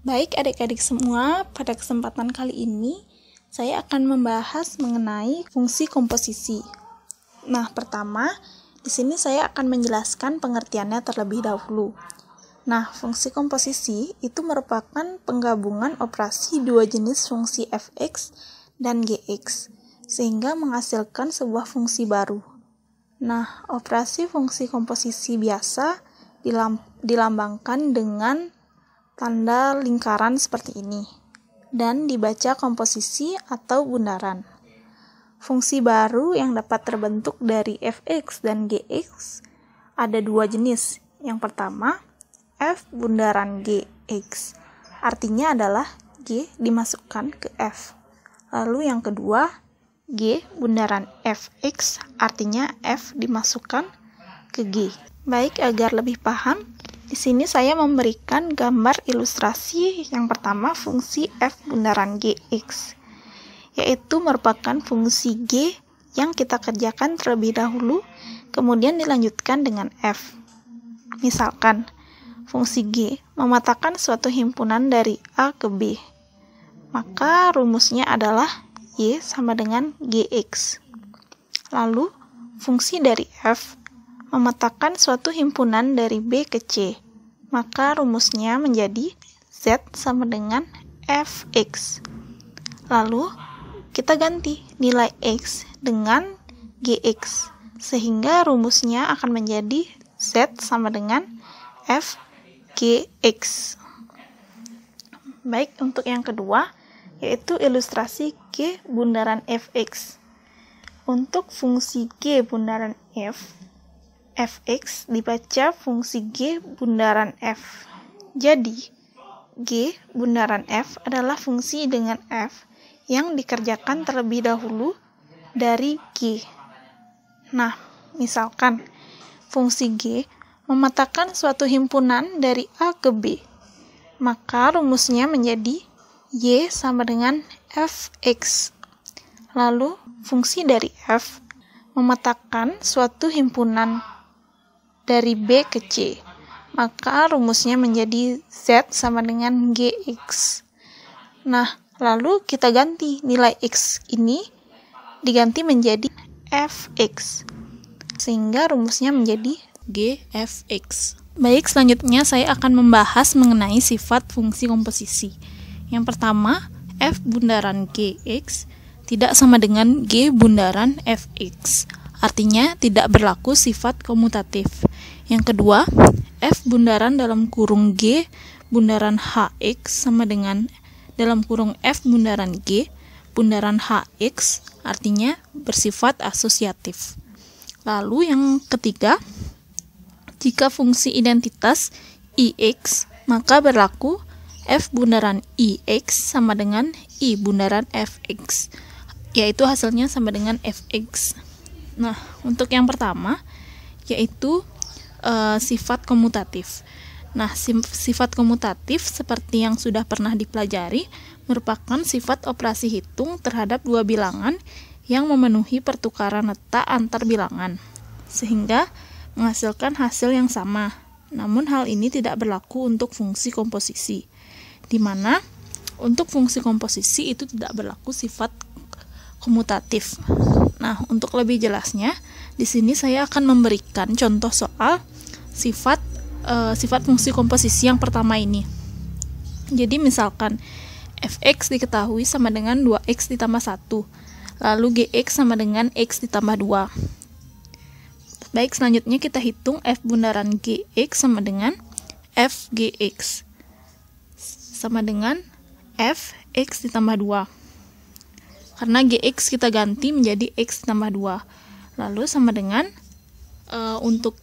Baik adik-adik semua, pada kesempatan kali ini saya akan membahas mengenai fungsi komposisi. Nah, pertama, di sini saya akan menjelaskan pengertiannya terlebih dahulu. Nah, fungsi komposisi itu merupakan penggabungan operasi dua jenis fungsi f(x) dan g(x), sehingga menghasilkan sebuah fungsi baru. Nah, operasi fungsi komposisi biasa dilambangkan dengan tanda lingkaran seperti ini, dan dibaca komposisi atau bundaran. Fungsi baru yang dapat terbentuk dari f(x) dan g(x) ada dua jenis. Yang pertama, f bundaran g(x), artinya adalah g dimasukkan ke f. Lalu yang kedua, g bundaran f(x), artinya f dimasukkan ke g. Baik, agar lebih paham, di sini saya memberikan gambar ilustrasi yang pertama fungsi f bundaran gx, yaitu merupakan fungsi g yang kita kerjakan terlebih dahulu, kemudian dilanjutkan dengan f. Misalkan, fungsi g mematakan suatu himpunan dari A ke B, maka rumusnya adalah y sama dengan gx. Lalu, fungsi dari f memetakan suatu himpunan dari B ke C, maka rumusnya menjadi Z sama dengan fx. Lalu, kita ganti nilai x dengan gx, sehingga rumusnya akan menjadi Z sama dengan fgx. Baik, untuk yang kedua, yaitu ilustrasi g bundaran fx. Untuk fungsi g bundaran fx dibaca fungsi g bundaran f. Jadi, g bundaran f adalah fungsi dengan f yang dikerjakan terlebih dahulu dari g. Nah, misalkan fungsi g memetakan suatu himpunan dari A ke B, maka rumusnya menjadi y sama dengan fx. Lalu, fungsi dari f memetakan suatu himpunan dari B ke C, maka rumusnya menjadi Z sama dengan gx. Nah, lalu kita ganti nilai x ini diganti menjadi fx, sehingga rumusnya menjadi gfx. Baik, selanjutnya saya akan membahas mengenai sifat fungsi komposisi. Yang pertama, f bundaran gx tidak sama dengan g bundaran fx, artinya tidak berlaku sifat komutatif. Yang kedua, f bundaran dalam kurung g bundaran hx sama dengan dalam kurung f bundaran g bundaran hx, artinya bersifat asosiatif. Lalu yang ketiga, jika fungsi identitas ix, maka berlaku f bundaran ix sama dengan i bundaran fx, yaitu hasilnya sama dengan fx. Nah, untuk yang pertama, yaitu sifat komutatif. Nah, sifat komutatif seperti yang sudah pernah dipelajari merupakan sifat operasi hitung terhadap dua bilangan yang memenuhi pertukaran letak antar bilangan, sehingga menghasilkan hasil yang sama. Namun hal ini tidak berlaku untuk fungsi komposisi, di mana untuk fungsi komposisi itu tidak berlaku sifat komutatif. Nah, untuk lebih jelasnya, di sini saya akan memberikan contoh soal sifat fungsi komposisi yang pertama ini. Jadi misalkan fx diketahui sama dengan 2x ditambah 1, lalu gx sama dengan x ditambah 2. Baik, selanjutnya kita hitung f bundaran gx sama dengan fgx sama dengan fx ditambah 2. Karena gx kita ganti menjadi x ditambah 2. Lalu sama dengan untuk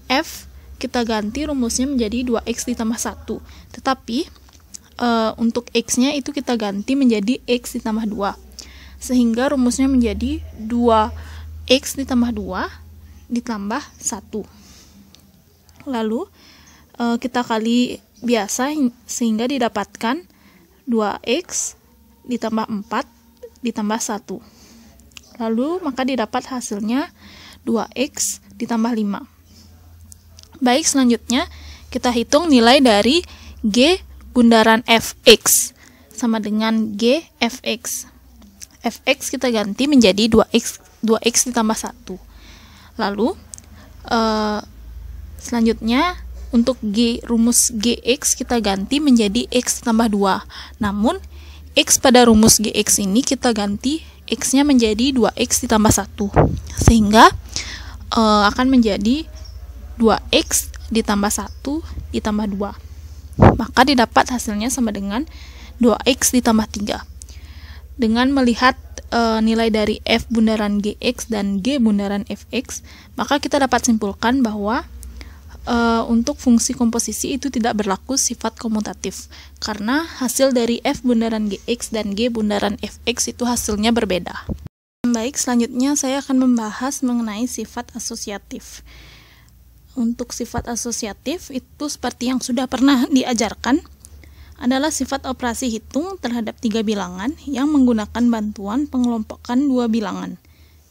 f kita ganti rumusnya menjadi 2x ditambah 1. Tetapi untuk x-nya itu kita ganti menjadi x ditambah 2. Sehingga rumusnya menjadi 2x ditambah 2 ditambah 1. Lalu kita kali biasa sehingga didapatkan 2x ditambah 4 ditambah 1. Lalu maka didapat hasilnya 2x ditambah 5. Baik, selanjutnya kita hitung nilai dari g bundaran fx sama dengan G fx. Fx kita ganti menjadi 2x ditambah 1. Lalu selanjutnya untuk rumus Gx kita ganti menjadi x ditambah 2. Namun x pada rumus Gx ini kita ganti x-nya menjadi 2x ditambah 1. Sehingga akan menjadi 2x ditambah 1 ditambah 2. Maka didapat hasilnya sama dengan 2x ditambah 3. Dengan melihat nilai dari f bundaran Gx dan G bundaran fx, maka kita dapat simpulkan bahwa untuk fungsi komposisi itu tidak berlaku sifat komutatif, karena hasil dari f bundaran Gx dan G bundaran fx itu hasilnya berbeda. Baik, selanjutnya saya akan membahas mengenai sifat asosiatif. Untuk sifat asosiatif itu seperti yang sudah pernah diajarkan, adalah sifat operasi hitung terhadap 3 bilangan yang menggunakan bantuan pengelompokan 2 bilangan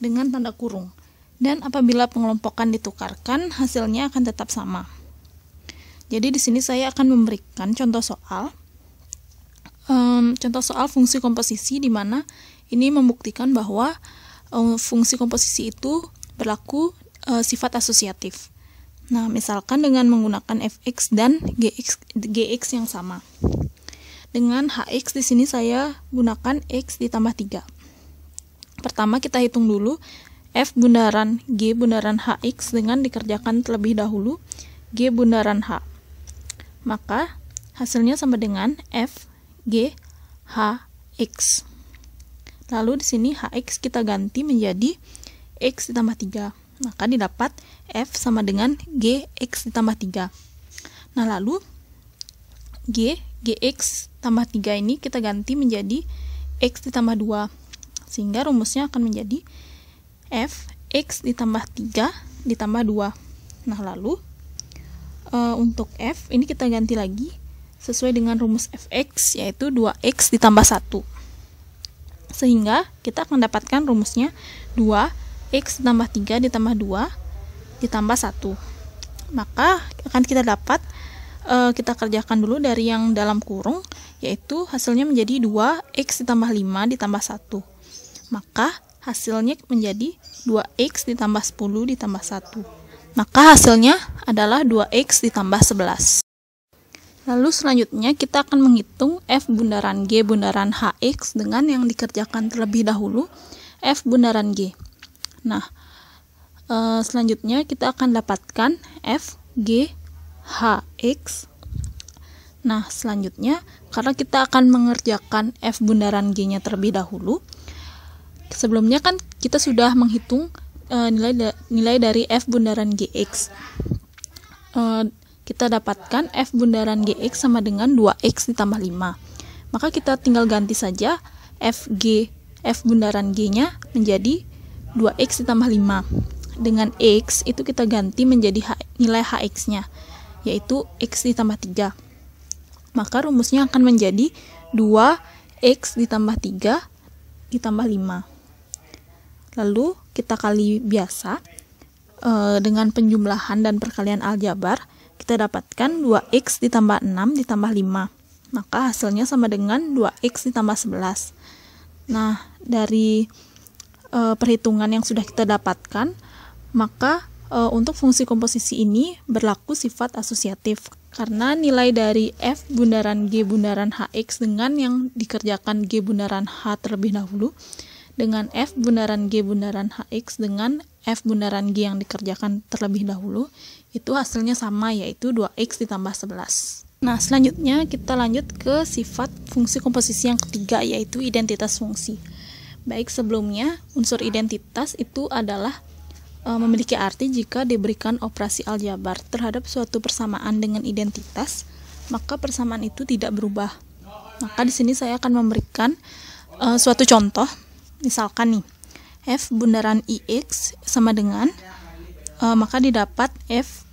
dengan tanda kurung. Dan apabila pengelompokan ditukarkan, hasilnya akan tetap sama. Jadi di sini saya akan memberikan contoh soal. Contoh soal fungsi komposisi di mana ini membuktikan bahwa fungsi komposisi itu berlaku sifat asosiatif. Nah, misalkan dengan menggunakan fx dan gx yang sama. Dengan hx di sini saya gunakan x ditambah 3. Pertama kita hitung dulu f bundaran g bundaran hx dengan dikerjakan terlebih dahulu g bundaran h. Maka hasilnya sama dengan f g hx. Lalu di sini hx kita ganti menjadi x ditambah 3. Maka didapat f sama dengan gx ditambah 3. Nah, lalu gx tambah 3 ini kita ganti menjadi x ditambah 2. Sehingga rumusnya akan menjadi f x ditambah 3 ditambah 2. Nah, lalu untuk f ini kita ganti lagi sesuai dengan rumus fx, yaitu 2x ditambah 1. Sehingga kita akan dapatkan rumusnya 2x ditambah 3 ditambah 2 ditambah 1. Maka akan kita dapat, kita kerjakan dulu dari yang dalam kurung, yaitu hasilnya menjadi 2x ditambah 5 ditambah 1. Maka hasilnya menjadi 2x ditambah 10 ditambah 1. Maka hasilnya adalah 2x ditambah 11. Lalu selanjutnya kita akan menghitung f bundaran g bundaran hx dengan yang dikerjakan terlebih dahulu f bundaran g. Nah, selanjutnya kita akan dapatkan f g hx. Nah, selanjutnya karena kita akan mengerjakan f bundaran g-nya terlebih dahulu, sebelumnya kan kita sudah menghitung nilai dari f bundaran gx. Kita dapatkan f bundaran gx sama dengan 2x ditambah 5. Maka kita tinggal ganti saja f bundaran g-nya menjadi 2x ditambah 5. Dengan x itu kita ganti menjadi nilai hx-nya, yaitu x ditambah 3. Maka rumusnya akan menjadi 2x ditambah 3 ditambah 5. Lalu kita kali biasa dengan penjumlahan dan perkalian aljabar, kita dapatkan 2x ditambah 6 ditambah 5. Maka hasilnya sama dengan 2x ditambah 11. Nah, dari perhitungan yang sudah kita dapatkan, maka untuk fungsi komposisi ini berlaku sifat asosiatif. Karena nilai dari f bundaran g bundaran hx dengan yang dikerjakan g bundaran h terlebih dahulu, dengan f bundaran g bundaran hx dengan f bundaran g yang dikerjakan terlebih dahulu, itu hasilnya sama, yaitu 2x ditambah 11. Nah, selanjutnya kita lanjut ke sifat fungsi komposisi yang ketiga, yaitu identitas fungsi. Baik, sebelumnya unsur identitas itu adalah memiliki arti jika diberikan operasi aljabar terhadap suatu persamaan dengan identitas, maka persamaan itu tidak berubah. Maka di sini saya akan memberikan suatu contoh. Misalkan nih, f bundaran ix sama dengan maka didapat f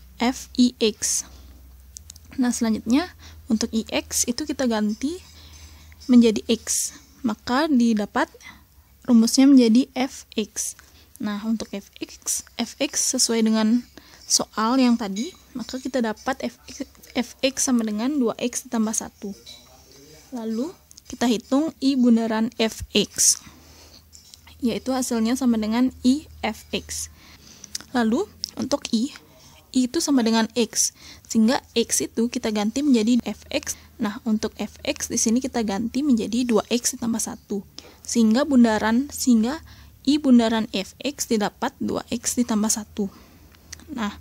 ix. Nah, selanjutnya untuk ix itu kita ganti menjadi x, maka didapat rumusnya menjadi fx. Nah, untuk fx sesuai dengan soal yang tadi, maka kita dapat fx sama dengan 2x ditambah 1. Lalu kita hitung I bundaran fx, yaitu hasilnya sama dengan I fx. Lalu untuk I itu sama dengan x, sehingga x itu kita ganti menjadi fx. Nah, untuk fx di sini kita ganti menjadi 2x ditambah 1, sehingga I bundaran fx didapat 2x ditambah 1. Nah,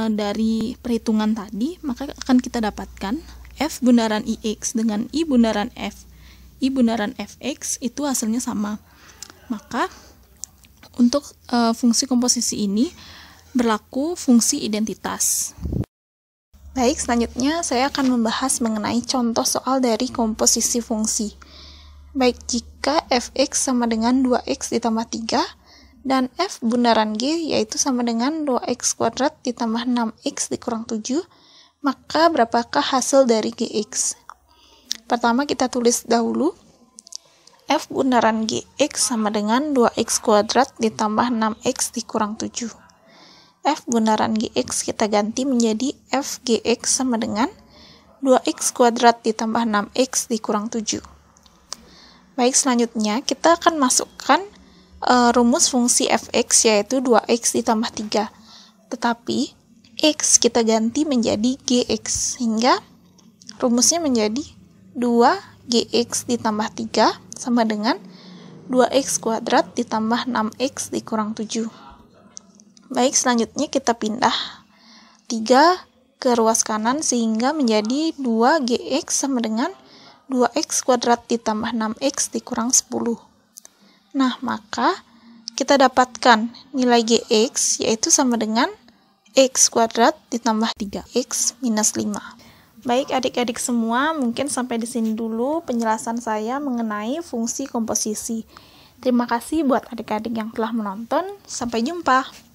dari perhitungan tadi, maka akan kita dapatkan f bundaran ix dengan I bundaran fx itu hasilnya sama. Maka untuk fungsi komposisi ini berlaku fungsi identitas. Baik, selanjutnya saya akan membahas mengenai contoh soal dari komposisi fungsi. Baik, jika fx sama dengan 2x ditambah 3 dan f bundaran g yaitu sama dengan 2x kuadrat ditambah 6x dikurang 7, maka berapakah hasil dari gx? Pertama kita tulis dahulu f bundaran gx sama dengan 2x kuadrat ditambah 6x dikurang 7. F bundaran gx kita ganti menjadi f gx sama dengan 2x kuadrat ditambah 6x dikurang 7. Baik, selanjutnya kita akan masukkan rumus fungsi fx yaitu 2x ditambah 3. Tetapi x kita ganti menjadi gx, sehingga rumusnya menjadi 2gx ditambah 3 sama dengan 2x kuadrat ditambah 6x dikurang 7. Baik, selanjutnya kita pindah 3 ke ruas kanan sehingga menjadi 2gx sama dengan 2x kuadrat ditambah 6x dikurang 10. Nah, maka kita dapatkan nilai gx yaitu sama dengan x kuadrat ditambah 3x minus 5. Baik adik-adik semua, mungkin sampai di sini dulu penjelasan saya mengenai fungsi komposisi. Terima kasih buat adik-adik yang telah menonton. Sampai jumpa.